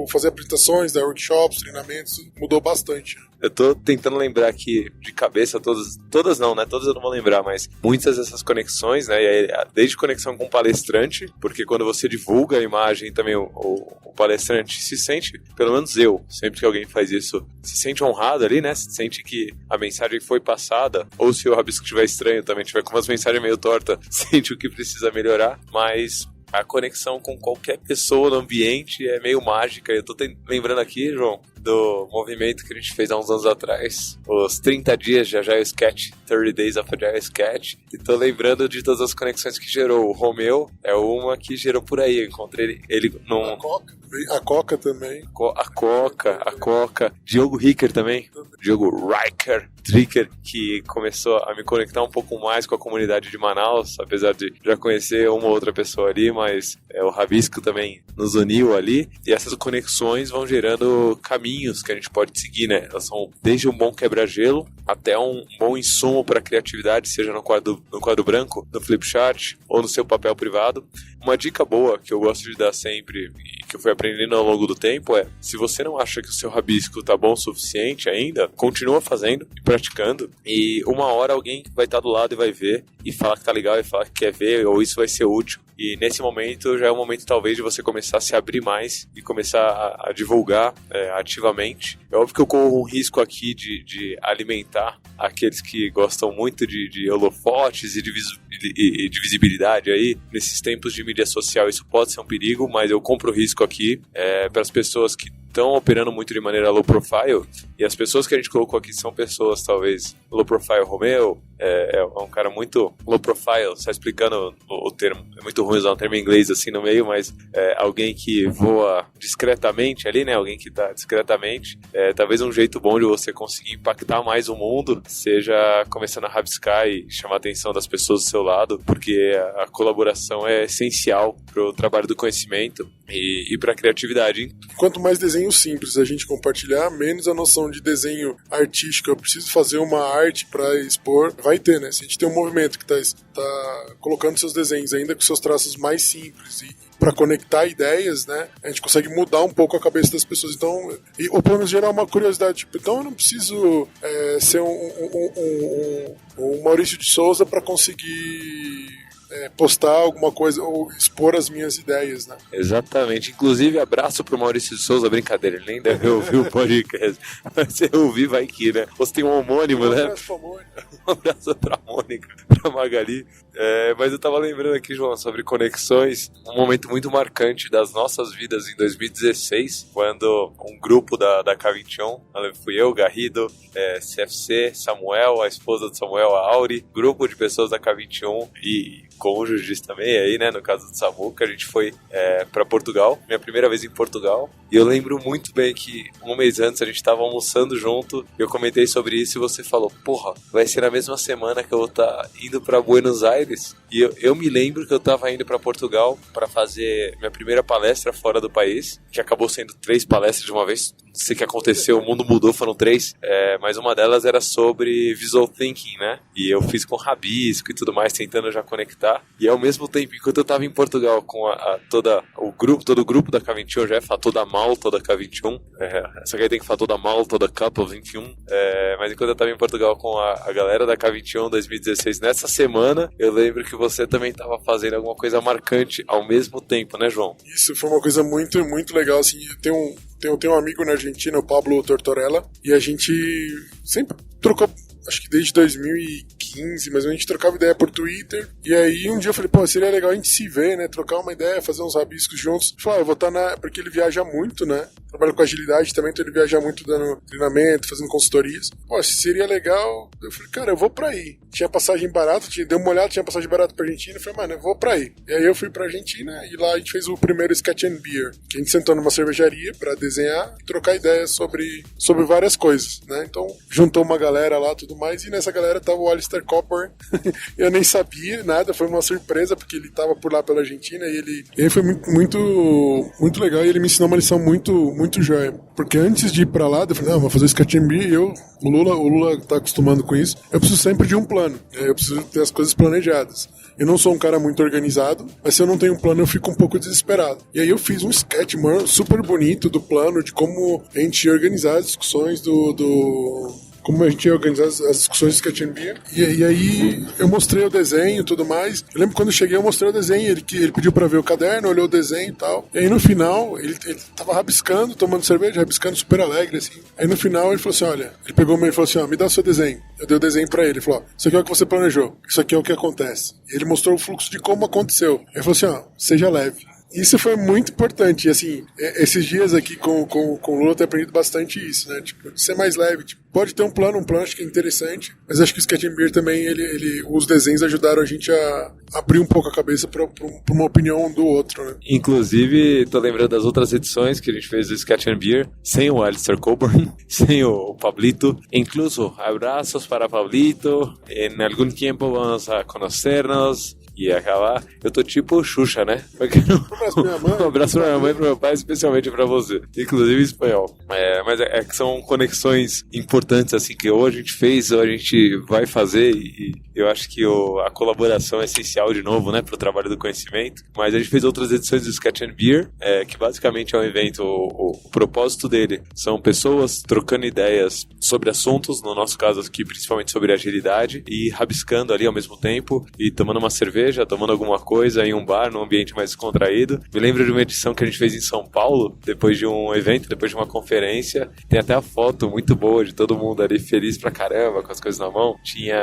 fazer apresentações, dar workshops, treinamentos, mudou bastante. Eu tô tentando lembrar aqui de cabeça todas não, né? Todas eu não vou lembrar, mas muitas dessas conexões, né? Desde conexão com o palestrante, porque quando você divulga a imagem também o palestrante se sente, pelo menos eu, sempre que alguém faz isso, se sente honrado ali, né? Se sente que a mensagem foi passada, ou se o rabisco estiver estranho também, tiver com umas mensagens meio tortas, sente o que precisa melhorar, mas... A conexão com qualquer pessoa no ambiente é meio mágica. Eu tô lembrando aqui, João, do movimento que a gente fez há uns anos atrás, os 30 dias de Agile Sketch, 30 Days of Agile Sketch, e tô lembrando de todas as conexões que gerou. O Romeu é uma que gerou por aí. Eu encontrei ele num... A Coca também. A Coca. Diogo Ricker também. Diogo Ricker, que começou a me conectar um pouco mais com a comunidade de Manaus, apesar de já conhecer uma ou outra pessoa ali, mas o Rabisco também nos uniu ali, e essas conexões vão gerando caminhos que a gente pode seguir, né? Elas são desde um bom quebra-gelo até um bom insumo para a criatividade, seja no quadro branco, no flipchart ou no seu papel privado. Uma dica boa que eu gosto de dar sempre e que eu fui aprendendo ao longo do tempo é: se você não acha que o seu rabisco tá bom o suficiente ainda, continua fazendo e praticando, e uma hora alguém vai estar do lado e vai ver e falar que tá legal e falar que quer ver, ou isso vai ser útil. E nesse momento já é o momento talvez de você começar a se abrir mais e começar a divulgar ativamente. É óbvio que eu corro um risco aqui de alimentar aqueles que gostam muito de holofotes e de visibilidade aí. Nesses tempos de mídia social isso pode ser um perigo, mas eu compro o risco aqui para as pessoas que estão operando muito de maneira low profile, e as pessoas que a gente colocou aqui são pessoas, talvez, low profile. Romeu é um cara muito low profile, só explicando o termo, é muito ruim usar um termo em inglês assim no meio, mas alguém que voa discretamente ali, né, alguém que está discretamente, talvez um jeito bom de você conseguir impactar mais o mundo seja começando a rabiscar e chamar a atenção das pessoas do seu lado, porque a colaboração é essencial para o trabalho do conhecimento e para a criatividade. Quanto mais desenho simples a gente compartilhar, menos a noção de desenho artístico, eu preciso fazer uma arte para expor, vai ter, né? Se a gente tem um movimento que está colocando seus desenhos ainda com seus traços mais simples e para conectar ideias, né, a gente consegue mudar um pouco a cabeça das pessoas. Então, ou pelo menos gerar uma curiosidade, tipo, então eu não preciso ser um Maurício de Souza para conseguir postar alguma coisa ou expor as minhas ideias, né? Exatamente. Inclusive, abraço pro Maurício de Souza, brincadeira, ele nem deve ouvir o podcast. Mas se eu ouvir, vai que, né? Você tem um homônimo, né? Um abraço pra Mônica. Um abraço pra Mônica, pra Magali. Mas eu tava lembrando aqui, João, sobre conexões, um momento muito marcante das nossas vidas em 2016, quando um grupo da K21, fui eu, Garrido, CFC, Samuel, a esposa de Samuel, a Auri, grupo de pessoas da K21 e cônjuges também, aí, né, no caso do Samuca, a gente foi pra Portugal, minha primeira vez em Portugal, e eu lembro muito bem que um mês antes a gente tava almoçando junto, eu comentei sobre isso e você falou, porra, vai ser na mesma semana que eu vou estar indo pra Buenos Aires, e eu me lembro que eu tava indo pra Portugal pra fazer minha primeira palestra fora do país, que acabou sendo 3 palestras de uma vez, não sei o que aconteceu, o mundo mudou, foram 3, mas uma delas era sobre visual thinking, né, e eu fiz com rabisco e tudo mais, tentando já conectar. E ao mesmo tempo, enquanto eu estava em Portugal com todo o grupo da K21, eu já ia falar toda a malta da K21, só que aí tem que falar toda a malta, toda a Cup of 21, mas enquanto eu estava em Portugal com a galera da K21 2016, nessa semana, eu lembro que você também estava fazendo alguma coisa marcante ao mesmo tempo, né, João? Isso foi uma coisa muito, muito legal, assim, eu tenho um amigo na Argentina, o Pablo Tortorella, e a gente sempre trocou, acho que desde 2015, mas a gente trocava ideia por Twitter, e aí um dia eu falei, pô, seria legal a gente se ver, né, trocar uma ideia, fazer uns rabiscos juntos. Eu falei, eu vou estar porque ele viaja muito, né, trabalha com agilidade também, então ele viaja muito dando treinamento, fazendo consultorias. Pô, seria legal. Eu falei, cara, eu vou pra aí. Tinha passagem barata, dei uma olhada, tinha passagem barata pra Argentina, eu falei, mano, eu vou pra aí. E aí eu fui pra Argentina, e lá a gente fez o primeiro Sketch and Beer, que a gente sentou numa cervejaria pra desenhar e trocar ideias sobre várias coisas, né, então juntou uma galera lá, tudo mais, e nessa galera tava o Alistair Cooper. Eu nem sabia nada, foi uma surpresa, porque ele tava por lá pela Argentina, e ele foi muito, muito, muito legal, e ele me ensinou uma lição muito joia. Porque antes de ir pra lá, eu falei, não, vou fazer o Sketch and Beer, e o Lula tá acostumando com isso, eu preciso sempre de um plano, eu preciso ter as coisas planejadas. Eu não sou um cara muito organizado, mas se eu não tenho um plano, eu fico um pouco desesperado. E aí eu fiz um sketch, mano, super bonito do plano, de como a gente ia organizar as discussões como a gente ia organizar as discussões do Sketch and Beer. E aí eu mostrei o desenho e tudo mais. Eu lembro quando eu cheguei, eu mostrei o desenho, ele pediu pra ver o caderno, olhou o desenho e tal. E aí no final, ele tava rabiscando, tomando cerveja, rabiscando super alegre, assim. Aí no final ele falou assim, olha, ele pegou e falou assim, ó, me dá o seu desenho. Eu dei o desenho pra ele, falou, ó, isso aqui é o que você planejou, isso aqui é o que acontece. E ele mostrou o fluxo de como aconteceu. Ele falou assim, ó, seja leve. Isso foi muito importante, e assim, esses dias aqui com o Lula eu tenho aprendido bastante isso, né, tipo, ser mais leve, tipo, pode ter um plano acho que é interessante, mas acho que o Sketch and Beer também, os desenhos ajudaram a gente a abrir um pouco a cabeça para uma opinião do outro, né. Inclusive, tô lembrando das outras edições que a gente fez do Sketch and Beer, sem o Alistair Coburn, sem o Pablito, incluso, abraços para Pablito, em algum tempo vamos a conocernos, e acabar, eu tô tipo Xuxa, né? Um abraço pra minha mãe e pro meu pai, especialmente pra você, inclusive em espanhol. Mas que são conexões importantes, assim, que ou a gente fez ou a gente vai fazer, e eu acho que a colaboração é essencial, de novo, né, pro trabalho do conhecimento. Mas a gente fez outras edições do Sketch and Beer, que basicamente é um evento, o propósito dele são pessoas trocando ideias sobre assuntos, no nosso caso aqui, principalmente sobre agilidade, e rabiscando ali ao mesmo tempo, e tomando uma cerveja, cerveja, tomando alguma coisa em um bar, num ambiente mais descontraído. Me lembro de uma edição que a gente fez em São Paulo, depois de um evento, depois de uma conferência. Tem até a foto muito boa de todo mundo ali feliz pra caramba, com as coisas na mão.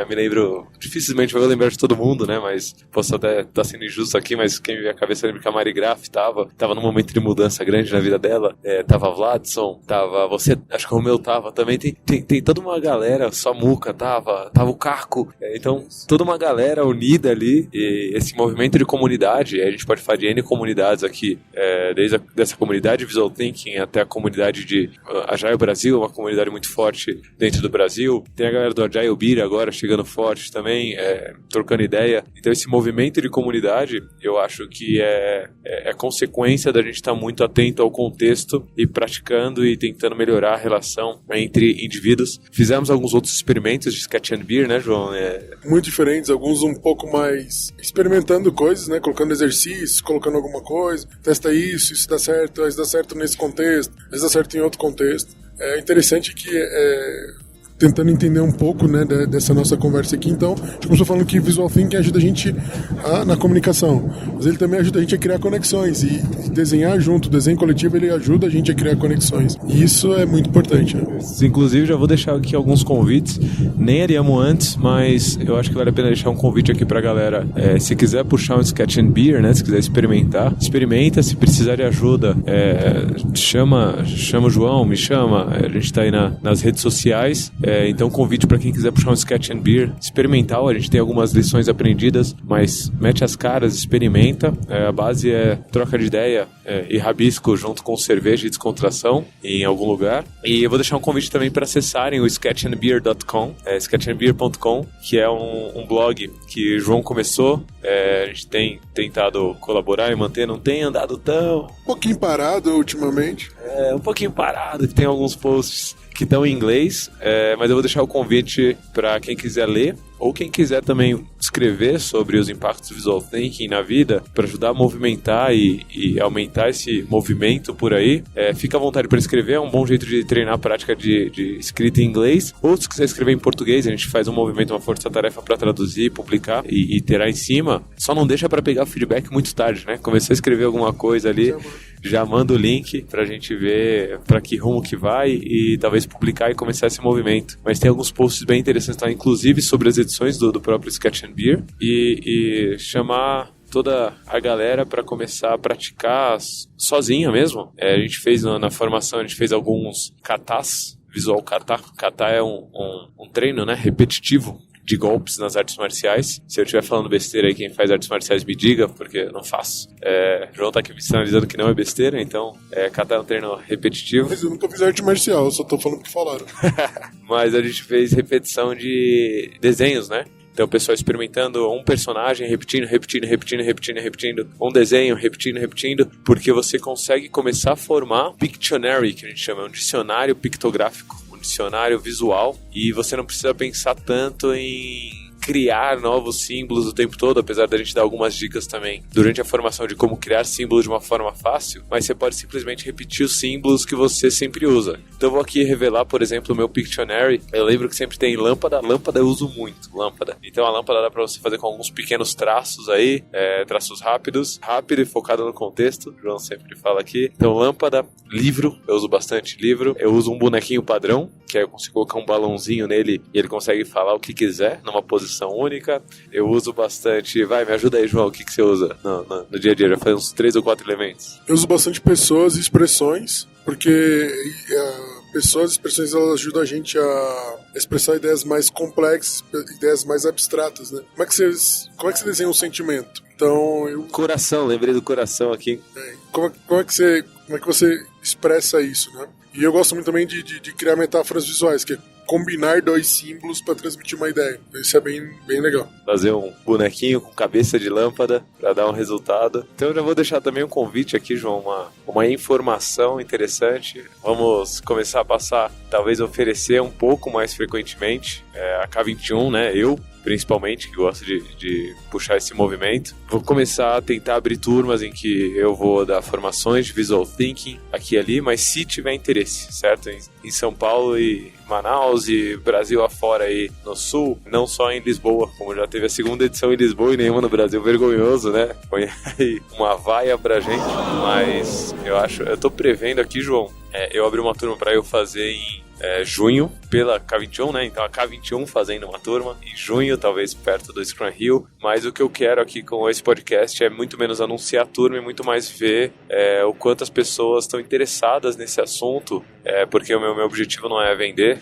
Me lembro, dificilmente vou lembrar de todo mundo, né, mas posso até estar sendo injusto aqui, mas quem me vê a cabeça lembra que a Mari Graff tava num momento de mudança grande na vida dela. Tava Vladson, tava você, acho que o Romeu tava também. Tem toda uma galera, só Muca tava o Caco. Então, toda uma galera unida ali, e esse movimento de comunidade, a gente pode falar de N comunidades aqui, desde dessa comunidade Visual Thinking até a comunidade de Agile Brasil, uma comunidade muito forte dentro do Brasil. Tem a galera do Agile Beer agora chegando forte também, trocando ideia. Então, esse movimento de comunidade, eu acho que é consequência da gente estar muito atento ao contexto e praticando e tentando melhorar a relação entre indivíduos. Fizemos alguns outros experimentos de Sketch and Beer, né, João? Muito diferentes, alguns um pouco mais experimentando coisas, né, colocando exercícios, colocando alguma coisa, testa isso dá certo, isso dá certo nesse contexto, isso dá certo em outro contexto. É interessante que tentando entender um pouco, né, dessa nossa conversa aqui. Então, a gente começou falando que Visual Thinking ajuda a gente na comunicação, mas ele também ajuda a gente a criar conexões e desenhar junto. O desenho coletivo, ele ajuda a gente a criar conexões, e isso é muito importante, né? Inclusive, já vou deixar aqui alguns convites, nem haríamos antes, mas eu acho que vale a pena deixar um convite aqui pra galera. Se quiser puxar um Sketch and Beer, né, se quiser experimenta, se precisar de ajuda, chama o João, me chama, a gente tá aí nas redes sociais. Então, convite para quem quiser puxar um Sketch and Beer experimental. A gente tem algumas lições aprendidas, mas mete as caras, experimenta. A base é troca de ideia e rabisco junto com cerveja e descontração em algum lugar. E eu vou deixar um convite também para acessarem o sketchandbeer.com, sketchandbeer.com, que é um blog que o João começou. A gente tem tentado colaborar e manter, não tem andado tão... Um pouquinho parado ultimamente. Um pouquinho parado, tem alguns posts que estão em inglês, mas eu vou deixar o convite para quem quiser ler, ou quem quiser também escrever sobre os impactos do Visual Thinking na vida, para ajudar a movimentar e aumentar esse movimento por aí. Fica à vontade para escrever, é um bom jeito de treinar a prática de escrita em inglês, ou se quiser escrever em português, a gente faz um movimento, uma força-tarefa para traduzir, publicar e terá em cima. Só não deixa para pegar feedback muito tarde, né? Começou a escrever alguma coisa ali, já manda o link pra gente ver para que rumo que vai e talvez publicar e começar esse movimento. Mas tem alguns posts bem interessantes, tá? Inclusive sobre as edições do próprio Sketch and Beer, e chamar toda a galera para começar a praticar sozinha mesmo. A gente fez na formação, a gente fez alguns katas, visual kata. Kata é um treino, né, repetitivo de golpes nas artes marciais. Se eu estiver falando besteira aí, quem faz artes marciais me diga, porque eu não faço. João tá aqui me sinalizando que não é besteira, então kata é um treino repetitivo. Mas eu nunca fiz arte marcial, eu só tô falando o que falaram. Mas a gente fez repetição de desenhos, né? Então o pessoal experimentando um personagem, repetindo, um desenho, repetindo, porque você consegue começar a formar Pictionary, que a gente chama, um dicionário pictográfico, um dicionário visual, e você não precisa pensar tanto em criar novos símbolos o tempo todo, apesar da gente dar algumas dicas também durante a formação de como criar símbolos de uma forma fácil, mas você pode simplesmente repetir os símbolos que você sempre usa. Então eu vou aqui revelar, por exemplo, o meu Pictionary. Eu lembro que sempre tem lâmpada eu uso muito, lâmpada. Então a lâmpada dá pra você fazer com alguns pequenos traços aí, traços rápido e focado no contexto, o João sempre fala aqui. Então lâmpada, livro, eu uso bastante livro. Eu uso um bonequinho padrão, que aí eu consigo colocar um balãozinho nele e ele consegue falar o que quiser, numa posição única. Eu uso bastante... me ajuda aí, João, o que você usa no dia a dia? Já faz uns 3 ou 4 elementos. Eu uso bastante pessoas e expressões, porque pessoas e expressões, elas ajudam a gente a expressar ideias mais complexas, ideias mais abstratas, né? Como é que você desenha um sentimento? Então, Coração, lembrei do coração aqui. Como é que você expressa isso, né? E eu gosto muito também de criar metáforas visuais, que é combinar 2 símbolos para transmitir uma ideia. Isso é bem legal. Fazer um bonequinho com cabeça de lâmpada para dar um resultado. Então eu já vou deixar também um convite aqui, João, uma informação interessante. Vamos começar a passar, talvez oferecer um pouco mais frequentemente a K21, né? Eu principalmente, que gosto de puxar esse movimento. Vou começar a tentar abrir turmas em que eu vou dar formações de Visual Thinking aqui e ali, mas se tiver interesse, certo? Em São Paulo e Manaus e Brasil afora aí no Sul, não só em Lisboa, como já teve a segunda edição em Lisboa e nenhuma no Brasil, vergonhoso, né? Põe aí uma vaia pra gente, mas eu tô prevendo aqui, João, eu abri uma turma pra eu fazer em junho, pela K21, né? Então a K21 fazendo uma turma em junho, talvez perto do Scrum Hill, mas o que eu quero aqui com esse podcast é muito menos anunciar a turma e muito mais ver o quanto as pessoas estão interessadas nesse assunto, porque o meu objetivo não é vender,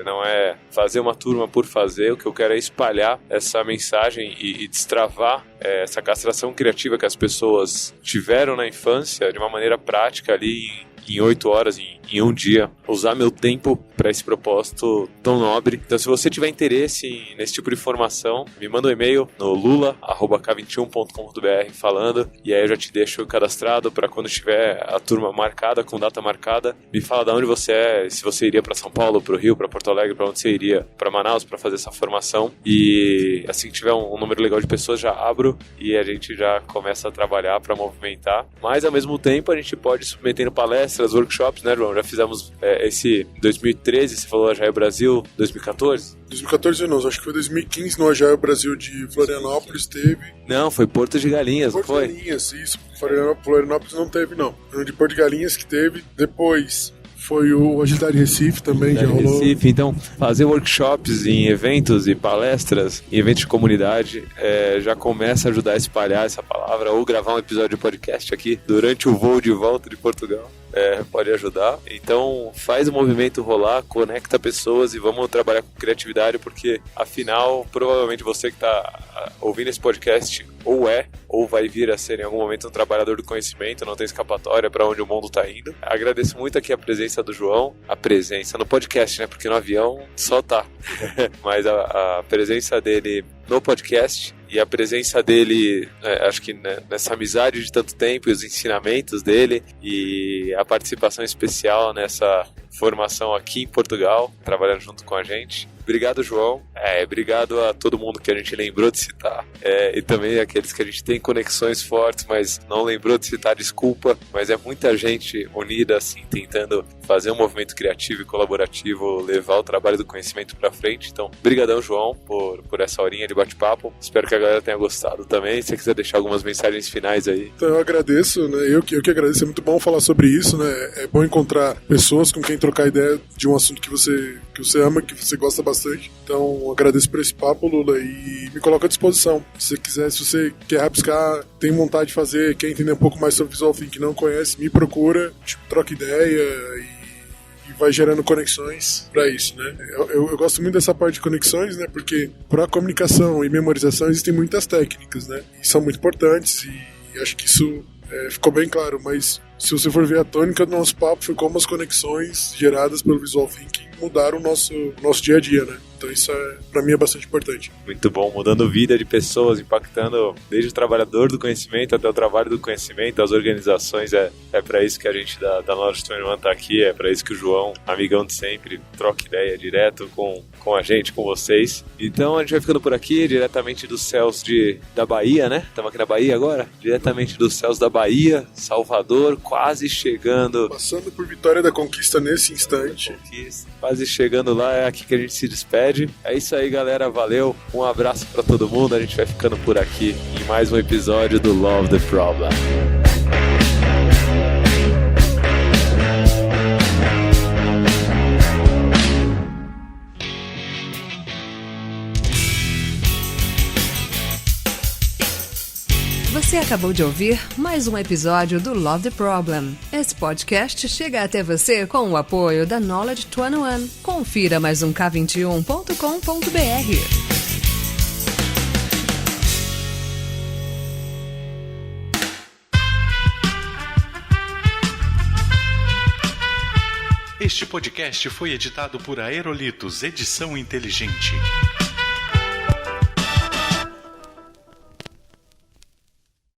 não é fazer uma turma por fazer, o que eu quero é espalhar essa mensagem e destravar essa castração criativa que as pessoas tiveram na infância de uma maneira prática ali em 8 horas, em um dia, usar meu tempo para esse propósito tão nobre. Então, se você tiver interesse nesse tipo de informação, me manda um e-mail no lula@k21.com.br falando, e aí eu já te deixo cadastrado para quando tiver a turma marcada, com data marcada, me fala de onde você é, se você iria para São Paulo, para o Rio, para Porto Alegre, para onde você iria, para Manaus, para fazer essa formação, e assim que tiver um número legal de pessoas, já abro e a gente já começa a trabalhar para movimentar. Mas, ao mesmo tempo, a gente pode ir submetendo palestras, workshops, né, João? Já fizemos esse 2013, você falou Agile Brasil, 2014? 2014 não, acho que foi 2015 no Agile Brasil de Florianópolis teve. Não, foi Porto de Galinhas, não foi? Porto de Galinhas, isso. Florianópolis não teve, não. De Porto de Galinhas que teve. Depois foi o Agilidade Recife também, já rolou. Recife, então, fazer workshops em eventos e palestras, em eventos de comunidade, já começa a ajudar a espalhar essa palavra, ou gravar um episódio de podcast aqui durante o voo de volta de Portugal. Pode ajudar. Então faz o movimento rolar, conecta pessoas e vamos trabalhar com criatividade, porque afinal, provavelmente você que está ouvindo esse podcast ou vai vir a ser em algum momento um trabalhador do conhecimento, não tem escapatória para onde o mundo está indo. Agradeço muito aqui a presença do João, a presença no podcast, né? Porque no avião só tá. Mas a presença dele no podcast e a presença dele, acho que nessa amizade de tanto tempo e os ensinamentos dele e a participação especial nessa formação aqui em Portugal, trabalhando junto com a gente. Obrigado, João. Obrigado a todo mundo que a gente lembrou de citar. E também aqueles que a gente tem conexões fortes, mas não lembrou de citar, desculpa. Mas é muita gente unida, assim, tentando fazer um movimento criativo e colaborativo, levar o trabalho do conhecimento para frente. Então, brigadão, João, por essa horinha de bate-papo. Espero que a galera tenha gostado também. Se você quiser deixar algumas mensagens finais aí. Então, eu agradeço, né? Eu que agradeço. É muito bom falar sobre isso, né? É bom encontrar pessoas com quem trocar ideia de um assunto que você ama, que você gosta bastante. Então, agradeço por esse papo, Lula, e me coloco à disposição. Se você quiser, se você quer rabiscar, tem vontade de fazer, quer entender um pouco mais sobre Visual Thinking, não conhece, me procura, troca ideia e vai gerando conexões para isso, né? Eu gosto muito dessa parte de conexões, né? Porque para comunicação e memorização existem muitas técnicas, né? E são muito importantes e acho que isso ficou bem claro, mas se você for ver a tônica do nosso papo, foi como as conexões geradas pelo Visual Thinking mudaram o nosso dia a dia, né? Então isso pra mim é bastante importante. Muito bom, mudando vida de pessoas, impactando desde o trabalhador do conhecimento até o trabalho do conhecimento, as organizações. É para isso que a gente da Knowledge 21 tá aqui, é para isso que o João, amigão de sempre, troca ideia direto com a gente, com vocês. Então a gente vai ficando por aqui, diretamente dos céus da Bahia, né? Estamos aqui na Bahia agora? Diretamente dos céus da Bahia, Salvador, quase chegando. Passando por Vitória da Conquista nesse instante. Quase chegando lá, é aqui que a gente se despede. É isso aí, galera, valeu, um abraço pra todo mundo, a gente vai ficando por aqui em mais um episódio do Love the Problem. Você acabou de ouvir mais um episódio do Love the Problem. Esse podcast chega até você com o apoio da Knowledge 21. Confira mais um K21.com.br. Este podcast foi editado por Aerolitos Edição Inteligente.